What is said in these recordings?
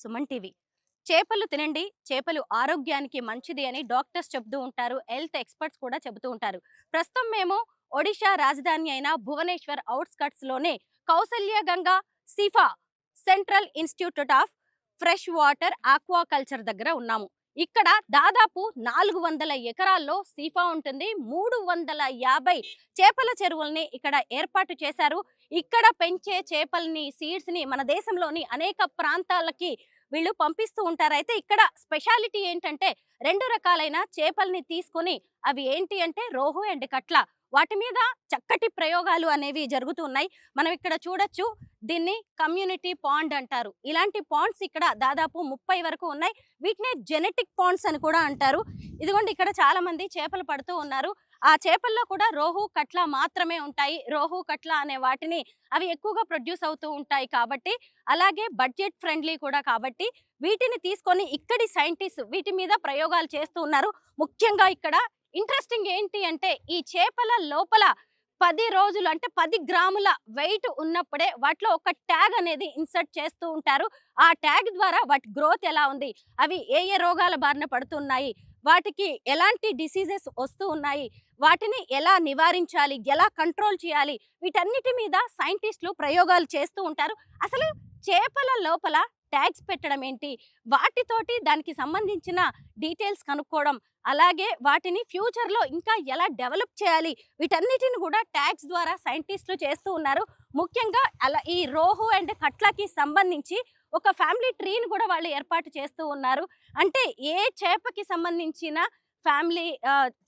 Suman TV. చేపలు తినండి, చేపలు ఆరోగ్యానికి మంచిది అని డాక్టర్స్ చెప్తూ ఉంటారు. హెల్త్ ఎక్స్పర్ట్స్ కూడా చెబుతూ ఉంటారు. ప్రస్తుతం మేము ఒడిషా రాజధాని అయిన భువనేశ్వర్ అవుట్స్కట్స్ లోనే Kausalya Ganga CIFA central institute of fresh water aquaculture దగ్గర ఉన్నాము. ఇక్కడ దాదాపు 400 ఎకరాల్లో సీఫా ఉంటుంది. 350 చేపల చెరువుల్ని ఇక్కడ ఏర్పాటు చేశారు. ఇక్కడ పెంచే చేపల్ని సీడ్స్ ని మన దేశంలోని అనేక ప్రాంతాలకి వీళ్ళు పంపిస్తూ ఉంటారు. అయితే ఇక్కడ స్పెషాలిటీ ఏంటంటే 2 రకాలైన చేపల్ని తీసుకొని అవి ఏంటి అంటే రోహు అండ్ కట్ల, వాటి మీద చక్కటి ప్రయోగాలు అనేవి జరుగుతూ ఉన్నాయి. మనం ఇక్కడ చూడొచ్చు, దీన్ని కమ్యూనిటీ పాండ్ అంటారు. ఇలాంటి పాండ్స్ ఇక్కడ దాదాపు 30 వరకు ఉన్నాయి. వీటినే జెనెటిక్ పాండ్స్ అని కూడా అంటారు. ఇదిగోండి, ఇక్కడ చాలా మంది చేపలు పడుతూ ఉన్నారు. ఆ చేపల్లో కూడా రోహు కట్ల మాత్రమే ఉంటాయి. రోహు కట్ల అనే వాటిని అవి ఎక్కువగా ప్రొడ్యూస్ అవుతూ ఉంటాయి కాబట్టి, అలాగే బడ్జెట్ ఫ్రెండ్లీ కూడా కాబట్టి వీటిని తీసుకొని ఇక్కడి సైంటిస్ట్ వీటి మీద ప్రయోగాలు చేస్తూ ఉన్నారు. ముఖ్యంగా ఇక్కడ ఇంట్రెస్టింగ్ ఏంటి అంటే ఈ చేపల లోపల 10 రోజులు అంటే 10 గ్రాముల వెయిట్ ఉన్నప్పుడే వాటిలో ఒక ట్యాగ్ అనేది ఇన్సర్ట్ చేస్తూ ఉంటారు. ఆ ట్యాగ్ ద్వారా వాటి గ్రోత్ ఎలా ఉంది, అవి ఏ ఏ రోగాల బారిన పడుతున్నాయి, వాటికి ఎలాంటి డిసీజెస్ వస్తూ ఉన్నాయి, వాటిని ఎలా నివారించాలి, ఎలా కంట్రోల్ చేయాలి, వీటన్నిటి మీద సైంటిస్టులు ప్రయోగాలు చేస్తూ ఉంటారు. అసలు చేపల లోపల ట్యాగ్స్ పెట్టడం ఏంటి, వాటితోటి దానికి సంబంధించిన డీటెయిల్స్ కనుక్కోవడం, అలాగే వాటిని ఫ్యూచర్లో ఇంకా ఎలా డెవలప్ చేయాలి, వీటన్నిటిని కూడా ట్యాగ్స్ ద్వారా సైంటిస్టులు చేస్తూ ఉన్నారు. ముఖ్యంగా అలా ఈ రోహు అండ్ కట్లకి సంబంధించి ఒక ఫ్యామిలీ ట్రీని కూడా వాళ్ళు ఏర్పాటు చేస్తూ ఉన్నారు. అంటే ఏ చేపకి సంబంధించిన ఫ్యామిలీ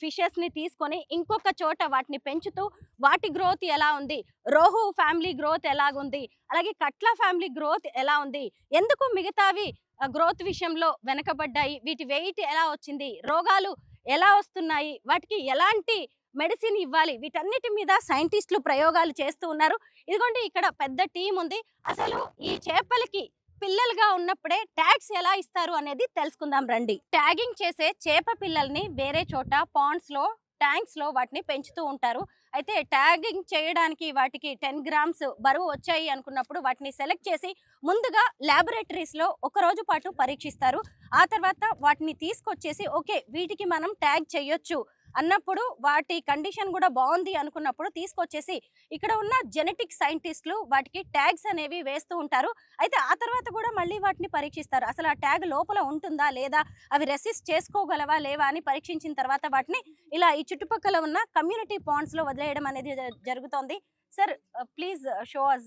ఫిషెస్ని తీసుకొని ఇంకొక చోట వాటిని పెంచుతూ వాటి గ్రోత్ ఎలా ఉంది, రోహు ఫ్యామిలీ గ్రోత్ ఎలాగుంది, అలాగే కట్ల ఫ్యామిలీ గ్రోత్ ఎలా ఉంది, ఎందుకు మిగతావి గ్రోత్ విషయంలో వెనకబడ్డాయి, వీటి వెయిట్ ఎలా వచ్చింది, రోగాలు ఎలా వస్తున్నాయి, వాటికి ఎలాంటి మెడిసిన్ ఇవ్వాలి, వీటన్నిటి మీద సైంటిస్టులు ప్రయోగాలు చేస్తూ ఉన్నారు. ఇదిగోండి, ఇక్కడ పెద్ద టీం ఉంది. అసలు ఈ చేపలకి పిల్లలుగా ఉన్నప్పుడే ట్యాగ్స్ ఎలా ఇస్తారు అనేది తెలుసుకుందాం రండి. ట్యాగింగ్ చేసే చేప పిల్లల్ని వేరే చోట పాండ్స్ లో, ట్యాంక్స్ లో వాటిని పెంచుతూ ఉంటారు. అయితే ట్యాగింగ్ చేయడానికి వాటికి 10 గ్రామ్స్ బరువు వచ్చాయి అనుకున్నప్పుడు వాటిని సెలెక్ట్ చేసి ముందుగా ల్యాబొరేటరీస్ లో ఒక రోజు పాటు పరీక్షిస్తారు. ఆ తర్వాత వాటిని తీసుకొచ్చేసి ఓకే వీటికి మనం ట్యాగ్ చేయొచ్చు అన్నప్పుడు, వాటి కండిషన్ కూడా బాగుంది అనుకున్నప్పుడు తీసుకొచ్చేసి ఇక్కడ ఉన్న జెనెటిక్ సైంటిస్టులు వాటికి ట్యాగ్స్ అనేవి వేస్తూ ఉంటారు. అయితే ఆ తర్వాత కూడా మళ్ళీ వాటిని పరీక్షిస్తారు. అసలు ఆ ట్యాగ్ లోపల ఉంటుందా లేదా, అవి రెసిస్ట్ చేసుకోగలవా లేవా అని పరీక్షించిన తర్వాత వాటిని ఇలా ఈ చుట్టుపక్కల ఉన్న కమ్యూనిటీ పాండ్స్ లో వదిలేయడం అనేది జరుగుతోంది. Sir, please show us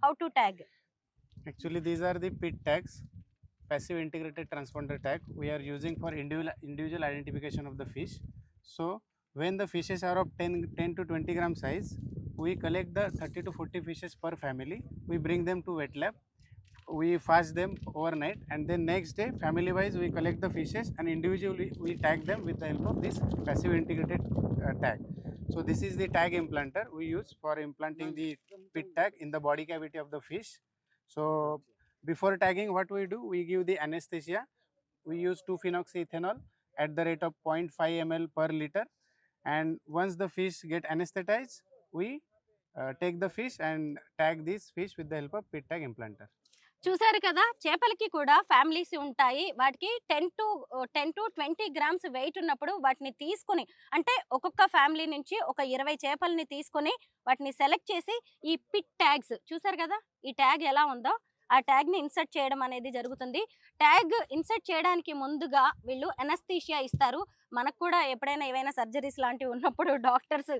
how to tag. Actually, these are the PIT tags, passive integrated transponder tag. We are using for individual identification of the fish. So when the fishes are of 10 to 20 gram size, we collect the 30 to 40 fishes per family. We bring them to wet lab. We fast them overnight, and then next day family wise we collect the fishes and individually we tag them with the help of this passive integrated tag. So this is the tag implanter we use for implanting the PIT tag in the body cavity of the fish. So before tagging, what we do, we give the anesthesia. We use 2-phenoxyethanol at the rate of 0.5 ml per liter, and once the fish get anesthetized, we take the fish and tag this fish with the help of PIT tag implanter. చూసారు కదా, చేపలకి కూడా families ఉంటాయి. వాటికి 10 to 20 grams wait ఉన్నప్పుడు వాటిని తీసుకొని, అంటే ఒక్కొక్క ఫ్యామిలీ నుంచి ఒక 20 చేపల్ని తీసుకొని వాటిని సెలెక్ట్ చేసి ఈ పిట్ ట్యాగ్స్ చూసారు కదా, ఈ ట్యాగ్ ఎలా ఉందో ఆ ట్యాగ్ని ఇన్సర్ట్ చేయడం అనేది జరుగుతుంది. ట్యాగ్ ఇన్సర్ట్ చేయడానికి ముందుగా వీళ్ళు అనస్థీషియా ఇస్తారు. మనకు కూడా ఎప్పుడైనా ఏవైనా సర్జరీస్ లాంటివి ఉన్నప్పుడు డాక్టర్స్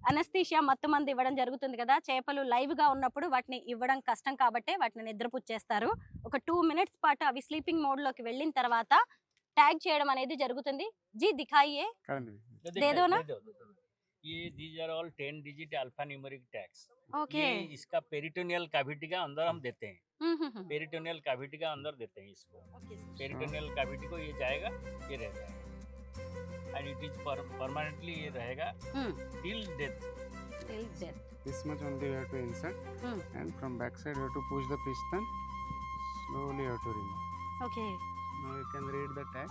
అనస్థీషియా మత్తు మంది ఇవ్వడం జరుగుతుంది కదా. చేపలు లైవ్గా ఉన్నప్పుడు వాటిని ఇవ్వడం కష్టం కాబట్టి వాటిని నిద్రపుచ్చేస్తారు. ఒక 2 మినిట్స్ పాటు అవి స్లీపింగ్ మోడ్లోకి వెళ్ళిన తర్వాత ట్యాగ్ చేయడం అనేది జరుగుతుంది. జీ దిఖాయియే దేదోనా. ये these are all 10 digit alphanumeric tags. Okay, ये इसका पेरिटोनियल कैविटी का अंदर हम देते हैं, पेरिटोनियल कैविटी का अंदर देते हैं इसको. पेरिटोनियल कैविटी को ये जाएगा, ये रहता है and it is permanently ये रहेगा till death. This much only you have to insert, and from back side you have to push the piston, slowly you have to remove. Okay, Now you can read the tag.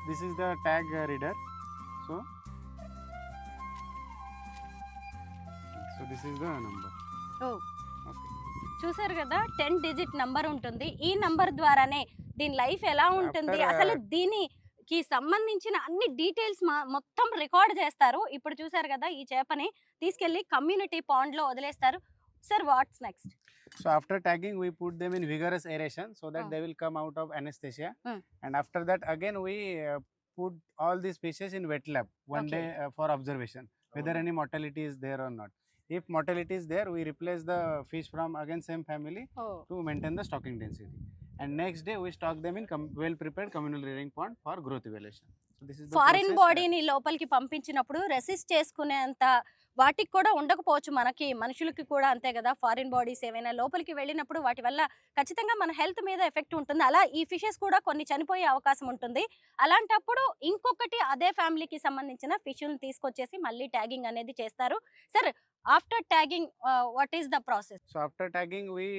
This is the tag reader. So this is the number. ఓ Okay. చూసారు కదా 10 digit number ఉంటుంది. ఈ number ద్వారానే దీని life ఎలా ఉంటుంది, అసలు దీనికి సంబంధించిన అన్ని డీటెయిల్స్ మొత్తం రికార్డ్ చేస్తారు. ఇప్పుడు చూసారు కదా ఈ చేపని తీసుకెళ్లి కమ్యూనిటీ పాండ్ లో వదిలేస్తారు. Sir what's next? So after tagging, we put them in vigorous aeration so that they will come out of anesthesia. And after that, again we put all these fishes in wet lab one day for observation whether any mortality is there or not. If mortality is there, we replace the fish from again same family to maintain the stocking density. And next day we stock them in well prepared communal rearing pond for growth evaluation. So this is the foreign బాడీని లోపలికి పంపించినప్పుడు resist చేసుకునేంత వాటికి కూడా ఉండకపోవచ్చు, మనకి మనుషులకి కూడా అంతే కదా. ఫారిన్ బాడీస్ ఏవైనా లోపలికి వెళ్ళినప్పుడు వాటి వల్ల ఖచ్చితంగా మన హెల్త్ మీద ఎఫెక్ట్ ఉంటుంది. అలా ఈ ఫిషెస్ కూడా కొన్ని చనిపోయే అవకాశం ఉంటుంది. అలాంటప్పుడు ఇంకొకటి అదే ఫ్యామిలీకి సంబంధించిన ఫిష్లను తీసుకొచ్చేసి మళ్ళీ ట్యాగింగ్ అనేది చేస్తారు. Sir after tagging what is the process? So after tagging, we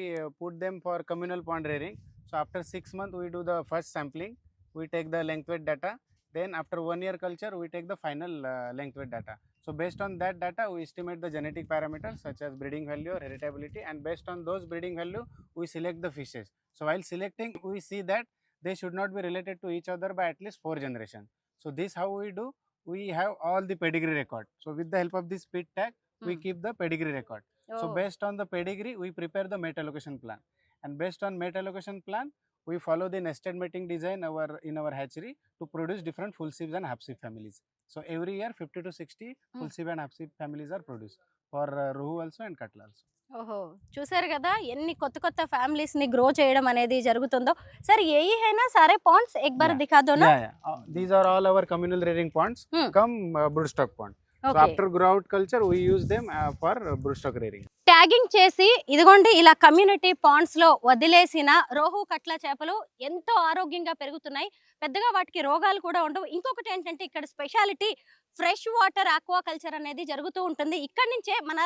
put them for communal pond rearing. So after 6 months, we do the first sampling. We take the length weight data. Then after 1 year culture, we take the final length weight data. So based on that data, we estimate the genetic parameters such as breeding value or heritability, and based on those breeding value, we select the fishes. So while selecting, we see that they should not be related to each other by at least 4 generations. So this how we do. We have all the pedigree record. So with the help of this pit tag, we keep the pedigree record. So based on the pedigree, we prepare the mate allocation plan. And based on mate allocation plan, we follow the nested mating design in our hatchery to produce different full sieves and half sieve families. So every year 50 to 60 full sieve and half sieve families are produced for rohu also and katla also. ఓహో, చూసారు కదా ఎన్ని కొత్త కొత్త families ని grow చేయడం అనేది జరుగుతుందో. సర్ यही है ना सारे ponds, एक बार दिखा दो ना. Yeah. These are all our communal rearing ponds. Come broodstock pond. So Okay. after grow out culture, we use them for broodstock rearing. Tagging చేసి ఇదిగోండి ఇలా కమ్యూనిటీ పాండ్స్ లో వదిలేసిన రోహు కట్ల చేపలు ఎంతో ఆరోగ్యంగా పెరుగుతున్నాయి. పెద్దగా వాటికి రోగాలు కూడా ఉండవు. ఇంకొకటి ఏంటంటే ఇక్కడ speciality fresh water aqua culture అనేది జరుగుతూ ఉంటుంది. ఇక్కడ నుంచే మన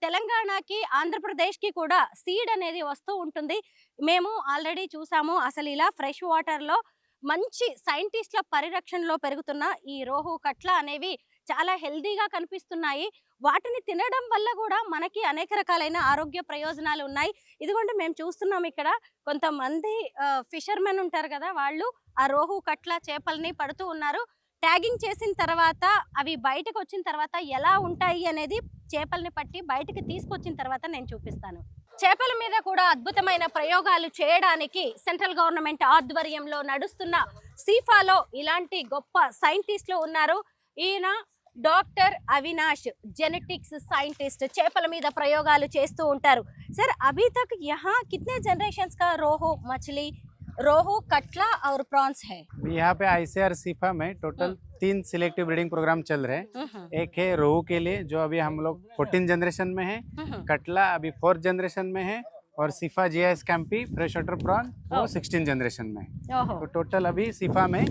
తెలంగాణకి ఆంధ్రప్రదేశ్కి కూడా సీడ్ అనేది వస్తూ ఉంటుంది. మేము ఆల్రెడీ చూసాము. అసలు ఇలా ఫ్రెష్ వాటర్లో మంచి సైంటిస్ట్ల పరిరక్షణలో పెరుగుతున్న ఈ రోహు కట్ల అనేవి చాలా హెల్దీగా కనిపిస్తున్నాయి. వాటిని తినడం వల్ల కూడా మనకి అనేక రకాలైన ఆరోగ్య ప్రయోజనాలు ఉన్నాయి. ఇదిగోండి మేము చూస్తున్నాం ఇక్కడ కొంతమంది ఫిషర్మెన్ ఉంటారు కదా, వాళ్ళు ఆ రోహు కట్ల చేపల్ని పడుతూ ఉన్నారు. ట్యాగింగ్ చేసిన తర్వాత అవి బయటకు వచ్చిన తర్వాత ఎలా ఉంటాయి అనేది చేపల్ని పట్టి బయటకు తీసుకొచ్చిన తర్వాత నేను చూపిస్తాను. చేపల మీద కూడా అద్భుతమైన ప్రయోగాలు చేయడానికి సెంట్రల్ గవర్నమెంట్ ఆధ్వర్యంలో నడుస్తున్న సీఫాలో ఇలాంటి గొప్ప సైంటిస్టులు ఉన్నారు. ఈయన డాక్టర్ అవినాష్, జెనెటిక్స్ సైంటిస్ట్, చేపల మీద ప్రయోగాలు చేస్తూ ఉంటారు. सर अभी तक यहाँ कितने जनरेशंस का रोहू कटला और प्रॉन्स है? यहाँ पे ICAR सीफा में टोटल 3 सिलेक्टिव ब्रीडिंग प्रोग्राम चल रहे हैं. एक है रोहू के लिए जो अभी हम लोग 14 जनरेशन में है, कटला अभी 4th जनरेशन में है, और सीफा GIS कैंपी फ्रेश वाटर प्रॉन वो 16 जनरेशन में है. तो टोटल अभी सीफा में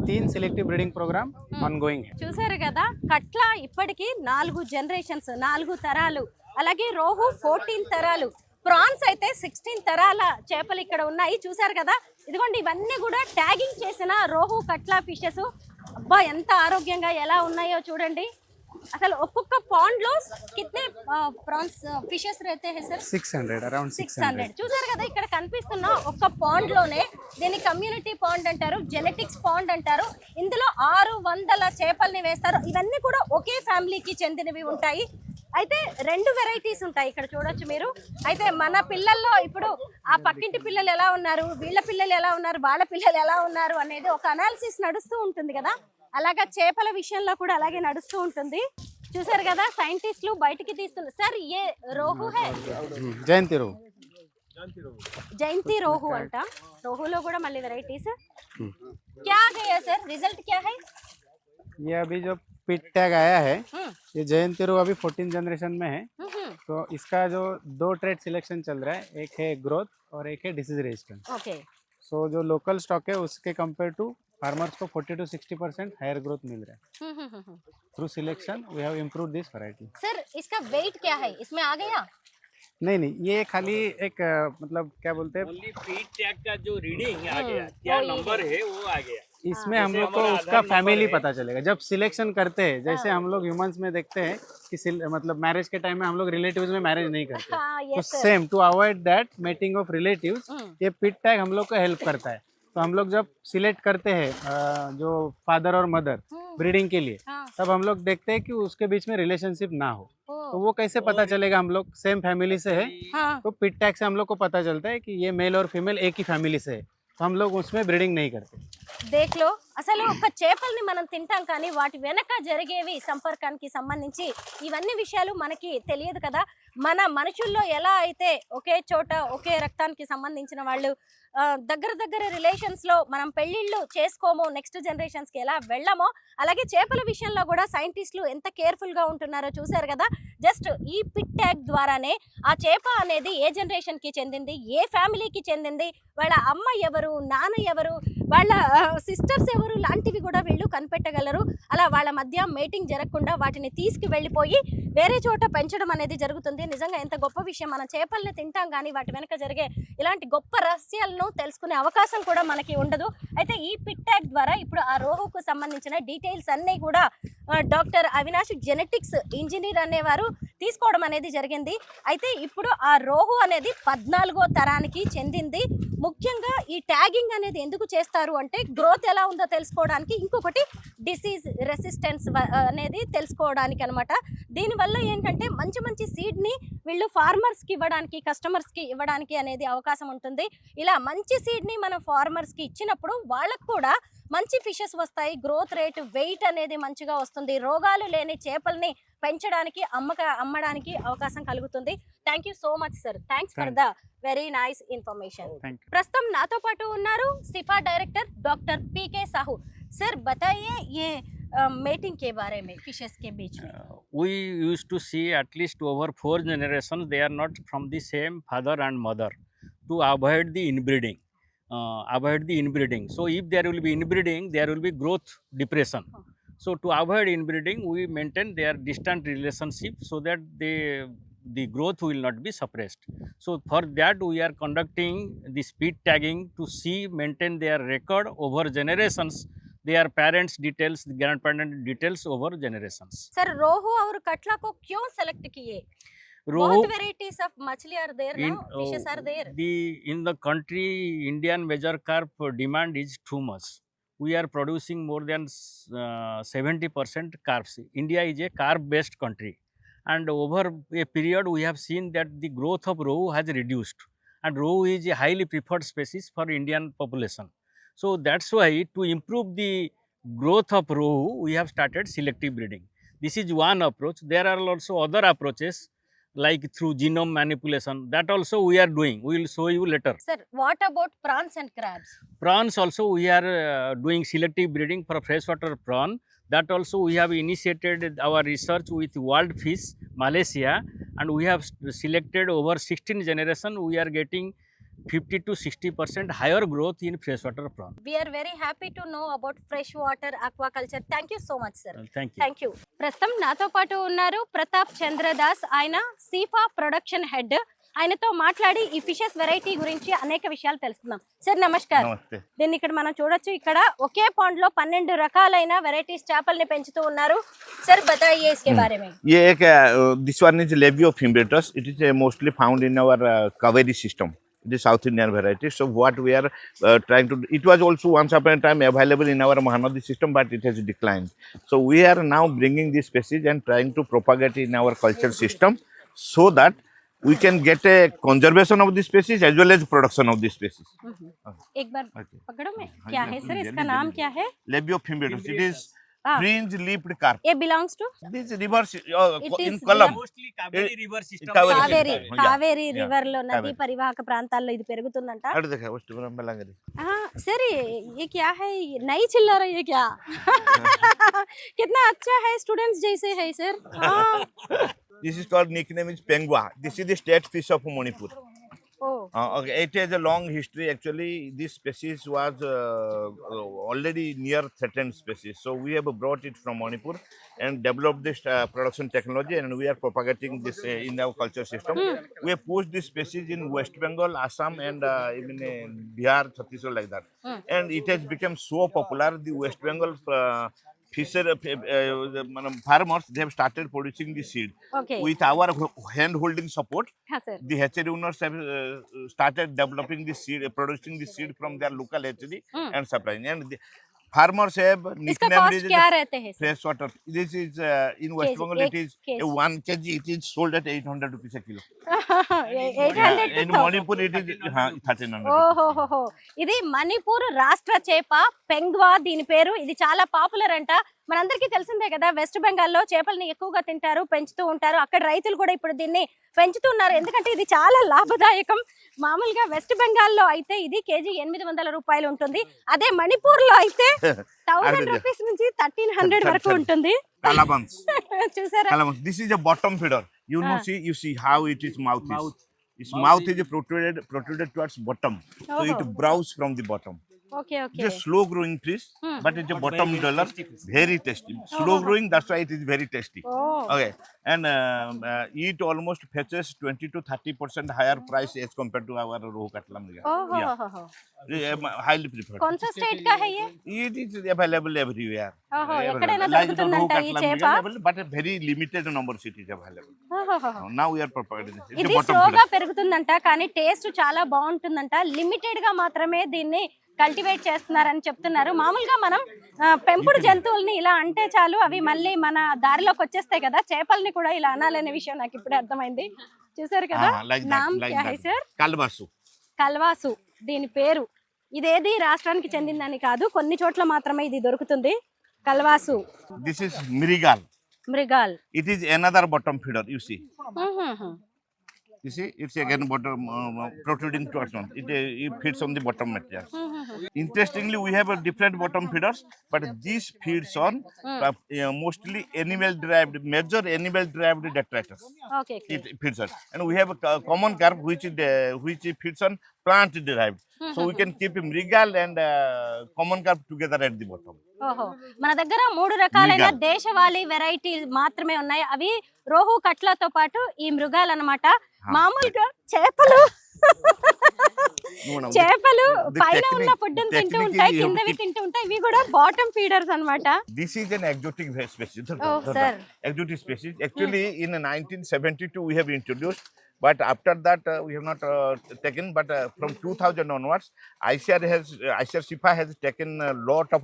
3 सिलेक्टिव ब्रीडिंग प्रोग्राम ऑनगोइंग है. చూసారు కదా కట్లా ఇప్పటికి 4 జనరేషన్స్, 4 తరాలు, అలాగే రోహు 14 తరాలు, ప్రాన్స్ అయితే 16 తరాల చేపలు ఇక్కడ ఉన్నాయి. చూసారు కదా ఇదిగోండి ఇవన్నీ కూడా ట్యాగింగ్ చేసిన రోహు కట్లా ఫిషెస్. అబ్బా ఎంత ఆరోగ్యంగా ఎలా ఉన్నాయో చూడండి. అసలు ఒక్కొక్క పాండ్ లో కితనే ప్రాన్స్ ఫిషెస్ रहते हैं सर? 600 అరౌండ్ 600. చూసారు కదా ఇక్కడ కనిపిస్తున్న ఒక్క పాండ్ లోనే, దీన్ని కమ్యూనిటీ పాండ్ అంటారు, జెనెటిక్స్ పాండ్ అంటారు. ఇందులో 600 చేపల్ని వేస్తారు. ఇవన్నీ కూడా ఒకే ఫ్యామిలీకి చెందినవి ఉంటాయి. అయితే 2 వెరైటీస్ ఉంటాయి ఇక్కడ చూడొచ్చు మీరు. అయితే మన పిల్లల్లో ఇప్పుడు ఆ పక్కింటి పిల్లలు ఎలా ఉన్నారు, వీళ్ళ పిల్లలు ఎలా ఉన్నారు, వాళ్ళ పిల్లలు ఎలా ఉన్నారు అనేది ఒక అనాలిసిస్ నడుస్తూ ఉంటుంది కదా, అలాగా చేపల విషయంలో కూడా అలాగే నడుస్తూ ఉంటుంది. చూసారు కదా సైంటిస్టులు బయటికి తీస్తున్నారు. సార్ ఏ రోహు హై? జయంతి రోహు. జయంతి రోహు అంట. రోహులో కూడా మళ్ళీ వెరైటీస్. क्या गया सर, रिजल्ट क्या है? ये अभी जो पिट टैग आया है, ये जयंती रोहू अभी 14 जनरेशन में है. तो इसका जो 2 ट्रेड सिलेक्शन चल रहा है, एक है ग्रोथ और एक है डिसीज रेजिस्टेंस. ओके. सो जो लोकल स्टॉक है उसके कंपेयर टू फार्मर्स को 40 to 60% हायर ग्रोथ मिल रहा है. Through selection we have improve this variety. Sir इसका वेट क्या है, इसमें आ गया? नहीं, ये खाली एक मतलब क्या बोलते हैं, ओनली फीड टैग का जो रीडिंग आ गया, क्या नंबर है वो आ गया. इसमें हाँ। हम जैसे लोग को हमारा उसका आधार नंबर फैमिली है। पता चलेगा जब सिलेक्शन करते हैं, जैसे हाँ। हम लोग ह्यूमंस में देखते हैं कि मतलब मैरिज के टाइम में हम लोग रिलेटिव्स में मैरिज नहीं करते, हाँ, तो yes sir. Same to avoid that mating of relatives, ये पिट टैग हम लोग को हेल्प करता है। तो हम लोग जब सिलेक्ट करते हैं जो फादर और मदर ब्रीडिंग के लिए, हाँ। तब हम लोग देखते हैं कि उसके बीच में रिलेशनशिप ना हो, ओ, तो वो कैसे पता और- चलेगा? हम लोग सेम फैमिली से है, हाँ। तो पिट टैग से हम लोग को पता चलता है कि ये मेल और फीमेल एक ही फैमिली से है, तो हम लोग उसमें ब्रीडिंग नहीं करते। దేఖ్లో అసలు ఒక చేపల్ని మనం తింటాం కానీ వాటి వెనక జరిగేవి సంపర్కానికి సంబంధించి ఇవన్నీ విషయాలు మనకి తెలియదు కదా. మన మనుషుల్లో ఎలా అయితే ఒకే చోట ఒకే రక్తానికి సంబంధించిన వాళ్ళు దగ్గర దగ్గర రిలేషన్స్లో మనం పెళ్ళిళ్ళు చేసుకోమో, నెక్స్ట్ జనరేషన్స్కి ఎలా వెళ్ళామో, అలాగే చేపల విషయంలో కూడా సైంటిస్టులు ఎంత కేర్ఫుల్గా ఉంటున్నారో చూశారు కదా. జస్ట్ ఈ పిట్ ట్యాగ్ ద్వారానే ఆ చేప అనేది ఏ జనరేషన్కి చెందింది, ఏ ఫ్యామిలీకి చెందింది, వాళ్ళ అమ్మ ఎవరు, నాన్న ఎవరు, వాళ్ళ సిస్టర్స్ ఎవరు లాంటివి కూడా వీళ్ళు కనిపెట్టగలరు. అలా వాళ్ళ మధ్య మేటింగ్ జరగకుండా వాటిని తీసుకువెళ్ళిపోయి వేరే చోట పెంచడం అనేది జరుగుతుంది. నిజంగా ఎంత గొప్ప విషయం. మన చేపల్ని తింటాం కానీ వాటి వెనక జరిగే ఇలాంటి గొప్ప రహస్యాలను తెలుసుకునే అవకాశం కూడా మనకి ఉండదు. అయితే ఈ పిట్ ట్యాగ్ ద్వారా ఇప్పుడు ఆ రోహుకు సంబంధించిన డీటెయిల్స్ అన్నీ కూడా డాక్టర్ అవినాష్ జెనెటిక్స్ ఇంజనీర్ అనేవారు తీసుకోవడం అనేది జరిగింది. అయితే ఇప్పుడు ఆ రోహు అనేది 14వ తరానికి చెందింది. ముఖ్యంగా ఈ ట్యాగింగ్ అనేది ఎందుకు చేస్తారు అంటే గ్రోత్ ఎలా ఉందో తెలుసుకోవడానికి, ఇంకొకటి డిసీజ్ రెసిస్టెన్స్ అనేది తెలుసుకోవడానికి అనమాట. దీనివల్ల ఏంటంటే మంచి మంచి సీడ్ని వీళ్ళు ఫార్మర్స్కి ఇవ్వడానికి, కస్టమర్స్కి ఇవ్వడానికి అనేది అవకాశం ఉంటుంది. ఇలా మంచి సీడ్ని మనం ఫార్మర్స్కి ఇచ్చినప్పుడు వాళ్ళకు కూడా మంచి ఫిషెస్ వస్తాయి, గ్రోత్ రేట్, వెయిట్ అనేది మంచిగా వస్తుంది, రోగాలు లేని చేపల్ని పెంచడానికి అమ్మడానికి అవకాశం కలుగుతుంది. Thank you so much sir. Thanks for the very nice information. ప్రస్తుతం నాతో పాటు ఉన్నారు CIFA director doctor PK Sahu. Sir बताइए ये मेटिंग के बारे में फिशेस के बीच में. We used to see at least over 4 generations they are not from the same father and mother to avoid the inbreeding. So if there will be inbreeding, there will be growth depression. So to avoid inbreeding, we maintain their distant relationship so that the growth will not be suppressed. So for that we are conducting the speed tagging to maintain their record over generations, their parents details, grandparent details over generations. Sir rohu और कटला को क्यों select किए? Rohu बहुत varieties of मछली are there now, fishes are there. in the country Indian major carp demand is too much. We are producing more than 70% carps. India is a carp based country, and over a period we have seen that the growth of rohu has reduced, and rohu is a highly preferred species for Indian population. So that's why to improve the growth of rohu, we have started selective breeding. This is one approach. There are also other approaches like through genome manipulation. That also we are doing. We will show you later. Sir, what about prawns and crabs? Prawns also we are doing selective breeding for freshwater prawn. That also we have initiated our research with World Fish Malaysia, and we have selected over 16 generation. We are getting 50 to 60% higher growth in freshwater prawn. We are very happy to know about freshwater aquaculture. Thank you so much, sir. Thank you. Thank you. ప్రస్తుతం నాతో పాటు ఉన్నారు ప్రతాప్ చంద్రదాస్. ఆయన సీఫా production head. ఆయనతో మాట్లాడి ఈ fishes variety గురించి అనేక విషయాలు తెలుసుకుందాం. సార్ నమస్కారం. దీన్ని ఇక్కడ మనం చూడొచ్చు. ఇక్కడ ఒకే పాండ్ లో 12 రకాలైన వెరైటీస్ చేపల్ని పెంచుతూ ఉన్నారు. సార్ बताइए इसके बारे में. ये एक this one is Leviophimbretus. It is mostly found in our Kaveri system. It is South Indian variety. So what we are trying to do, it was also once upon a time available in our Mahanadi system, but it has declined. So we are now bringing this species and trying to propagate it in our culture system so that we can get a conservation of this species as well as production of this species. एक बार Okay. पकड़ो में क्या है sir, इसका नाम क्या है? Leviophimbretus. It is fringe-leafed carp. ये belongs to This rivers It in is Kollam. Mostly Kaveri river system. Kaveri Yeah. Kaveri Yeah. River లో నదీ Kaveri. పరివాహక ప్రాంతాల్లో ఇది పెరుగుతుందంట. अरे देखा उस टुकड़ा में लग रही. हाँ सर ये क्या है, नहीं चिल्ला रही है क्या? कितना अच्छा है, स्टूडेंट्स जैसे है सर. हाँ. This is called nickname is Pengua. This is the state fish of Manipur. Oh. Okay, it has a long history. Actually, this species was already near threatened species. So we have brought it from Manipur and developed this production technology, and we are propagating this in our culture system. We have pushed this species in West Bengal, Assam, and even Bihar, Chhattisgarh, like that. And it has become so popular. The West Bengal farmers, they have started producing the seed okay with our hand holding support. Sir The hatchery owners have started developing the seed, producing the seed from their local hatchery and supplying. And the farmers have इसका nicknamed cost it क्या रहते हैं sir? fresh water. This is in West Kg, Bengal. It is kg. 1 kg. It is sold at 800 rupees a kilo. 800 In Manipur, it is 1300. ఓహోహోహో ఇది మణిపూర్ రాష్ట్ర చేప పెంగ్వా దీని పేరు. ఇది చాలా పాపులర్ అంట. మనందరికీ తెలిసిందే కదా, వెస్ట్ బెంగాల్లో చేపల్ని ఎక్కువగా తింటారు, పెంచుతూ ఉంటారు. అక్కడ రైతులు కూడా ఇప్పుడు దీన్ని పెంచుతున్నారు, ఎందుకంటే ఇది చాలా లాభదాయకం. మామూలుగా వెస్ట్ బెంగాల్లో అయితే ఇది కేజీ 800 రూపాయలు ఉంటుంది. అదే మణిపూర్ లో అయితే 1000 రూపీస్ నుంచి 1300 వరకు ఉంటుంది. Calabans. చూసారా? Calabans. This is a bottom feeder. You know, you see how it is mouth is. Its mouth is protruded towards bottom, so it browse from the bottom. Okay okay It's a slow growing fish, but it's a bottom dweller, very tasty. Slow growing, that's why it is very tasty. Okay, and it almost fetches 20 to 30% higher price as compared to our rohu katla. ఓహోహోహో Highly preferred. कौन सा state का है ये? It is available everywhere. ఓహో ఎక్కడైనా Like the rohu దొరుకుతుందంట ఈ katla, చేప. available, but a very limited number of cities available. ఓహోహో Now we are propagating this. It's ఇది a bottom స్లోగా feeder. పెరుగుతుందంట, కానీ టేస్ట్ చాలా బాగుంటుందంట. లిమిటెడ్ గా మాత్రమే దీన్ని కల్టివేట్ చేస్తున్నారని చెప్తున్నారు. మామూలుగా మనం పెంపుడు జంతువుల్ని ఇలా అంటే చాలు, అవి మళ్ళీ మన దారిలోకి వచ్చేస్తాయి కదా. చేపల్ని కూడా ఇలా అనాలనే విషయం నాకు ఇప్పుడే అర్థమైంది. చూసారు కదా, Like నామ్ that, like క్యా హై that. సార్? Kalbasu. కల్వాసు దీని పేరు. ఇదేది రాష్ట్రానికి చెందిందని కాదు, కొన్ని చోట్ల మాత్రమే ఇది దొరుకుతుంది. కల్వాసు This is mrigal. Mrigal. It is another bottom feeder. You see. You see, it's again bottom protruding towards one. It feeds on the bottom material. Interestingly, we have a different bottom feeders, but these feeds on mostly animal-derived, major animal-derived detritus. Okay It feeds on, and we have a common carp which feeds on plant-derived. So we can keep mrigal and common carp together at the bottom. ఓహో మన దగ్గర 3 రకాలైన మృగాల్. దేశవాళీ variety మాత్రమే ఉన్నాయి. అవి రోహు కట్లతో పాటు ఈ మృగాలు అన్నమాట. మామూలుగా చేపలు చేపలు The పైన ఉన్న technique- ఫుడ్ తింటూ technique ఉంటాయి, is you have కిందవి to తింటూ ఉంటాయి. ఇవి కూడా బాటమ్ ఫీడర్స్ అన్నమాట. This is an exotic species. Oh, sir. Exotic species. Actually, in 1972 we have introduced, but after that we have not taken. But from 2000 onwards, ICAR SIFA has taken a lot of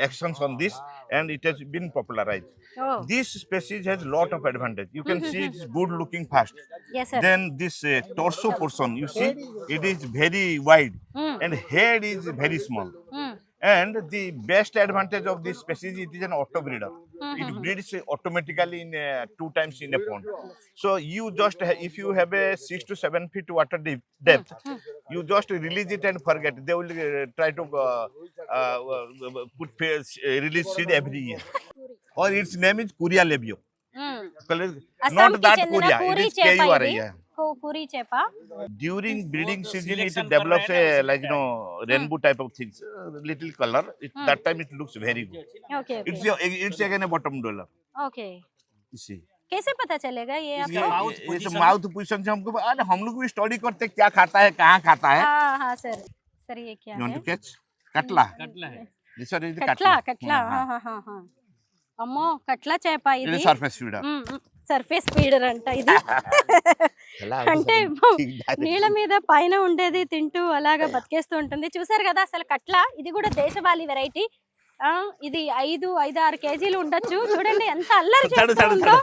actions on this, and it has been popularized. Oh, This species has lot of advantage. You can see it's good looking fast. yes sir. Then this torso portion, you see, it is very wide, and head is very small. And the best advantage of this species, it is an auto breeder. It breeds automatically in 2 times in a pond. So you just, if you have a 6 to 7 feet water depth, you just release it and forget. They will try to release seed every year. Or its name is Kuria labio. Assam Not కి that చెందిన Kuria, puri it is చేప KURA. ఇది. Yeah. Puri చేప. During breeding season, it selection develops कर रहे हैं a ना, rainbow type of things, little color. That time it looks very good. Okay It's again a bottom dweller. Okay You see. कैसे पता चलेगा ये ये आपको? माउथ पोजीशन से हमको अरे हम लोग भी स्टडी करते हैं, क्या खाता है, कहाँ खाता है. हाँ हाँ सर सर ये क्या You want है? to catch? Katla. कटला है This one is the కట్లా katla. కట్లా. हाँ हाँ हाँ हाँ అమ్మో కట్లా చేప It ఇది. is surface feeder. Surface feeder అంట ఇది. అంటే నీళ్ళ మీద పైన ఉండేది తింటూ అలాగా బతికేస్తూ ఉంటుంది. చూసారు కదా అసలు కట్లా, ఇది కూడా దేశవాళీ వెరైటీ. ఇది 5-6 కేజీలు ఉండొచ్చు. చూడండి ఎంత అల్లరి చేస్తూ ఉందో.